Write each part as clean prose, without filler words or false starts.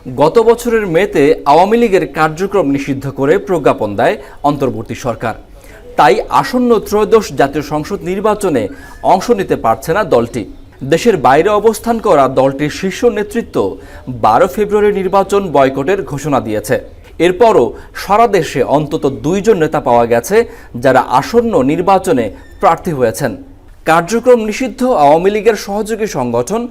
গত বছরের মেতে আওয়ামী লীগের কার্যক্রম নিষিদ্ধ করে প্রজ্ঞাপন দেয় অন্তর্বর্তী সরকার। তাই আসন্ন ত্রয়োদশ জাতীয় সংসদ নির্বাচনে অংশ নিতে পারছে না দলটি। দেশের বাইরে অবস্থান করা দলটির শীর্ষ নেতৃত্ব 12 ফেব্রুয়ারি নির্বাচন বয়কটের ঘোষণা দিয়েছে। এরপরও সারা দেশে অন্তত 2 জন নেতা পাওয়া গেছে যারা আসন্ন নির্বাচনে প্রার্থী হয়েছেন। কার্যক্রম নিষিদ্ধ আওয়ামী লীগের সহযোগী সংগঠন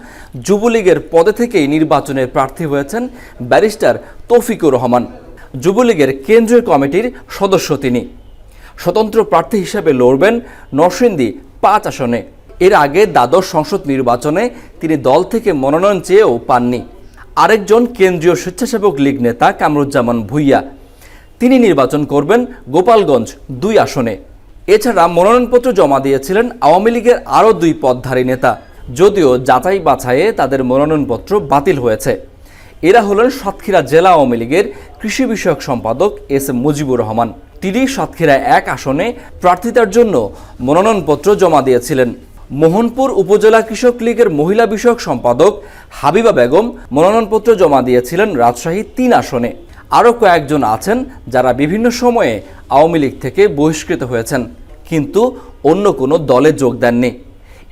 যুবলীগের পদে থেকেই নির্বাচনে প্রার্থী হয়েছেন ব্যারিস্টার তৌফিকুর রহমান। যুবলীগের কেন্দ্রীয় কমিটির সদস্য তিনি। স্বতন্ত্র প্রার্থী হিসেবে লড়বেন নরসিংদী 5 আসনে। এর আগে দ্বাদশ সংসদ নির্বাচনে তিনি দল থেকে মনোনয়ন চেয়েও পাননি। আরেকজন কেন্দ্রীয় স্বেচ্ছাসেবক লীগ নেতা কামরুজ্জামান ভূঁইয়া, তিনি নির্বাচন করবেন গোপালগঞ্জ 2 আসনে। এছাড়া মনোনয়নপত্র জমা দিয়েছিলেন আওয়ামী লীগের আরও 2 পদধারী নেতা, যদিও যাচাই বাছাইয়ে তাদের মনোনয়নপত্র বাতিল হয়েছে। এরা হলেন সাতক্ষীরা জেলা আওয়ামী লীগের কৃষি বিষয়ক সম্পাদক এস এম মুজিবুর রহমান। তিনি সাতক্ষীরা 1 আসনে প্রার্থিতার জন্য মনোনয়নপত্র জমা দিয়েছিলেন। মোহনপুর উপজেলা কৃষক লীগের মহিলা বিষয়ক সম্পাদক হাবিবা বেগম মনোনয়নপত্র জমা দিয়েছিলেন রাজশাহী 3 আসনে। আরও কয়েকজন আছেন যারা বিভিন্ন সময়ে আওয়ামী লীগ থেকে বহিষ্কৃত হয়েছেন, কিন্তু অন্য কোনো দলে যোগ দেননি।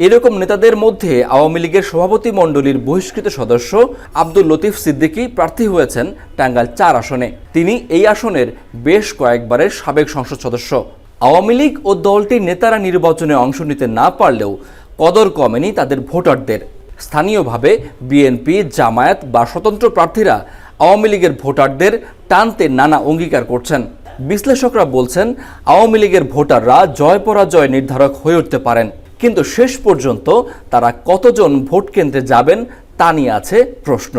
এরকম নেতাদের মধ্যে আওয়ামী লীগের সভাপতি মণ্ডলীর বহিষ্কৃত সদস্য আব্দুল লতিফ সিদ্দিকী প্রার্থী হয়েছেন টাঙ্গাইল 4 আসনে। তিনি এই আসনের বেশ কয়েকবারের সাবেক সংসদ সদস্য। আওয়ামী লীগ ও দলটির নেতারা নির্বাচনে অংশ নিতে না পারলেও কদর কমেনি তাদের ভোটারদের। স্থানীয়ভাবে বিএনপি, জামায়াত বা স্বতন্ত্র প্রার্থীরা আওয়ামী লীগের ভোটারদের টানতে নানা অঙ্গীকার করছেন। বিশ্লেষকরা বলছেন, আওয়ামী লীগের ভোটাররা জয় পরাজয় নির্ধারক হয়ে উঠতে পারেন, কিন্তু শেষ পর্যন্ত তারা কতজন ভোট কেন্দ্রে যাবেন তা নিয়ে আছে প্রশ্ন।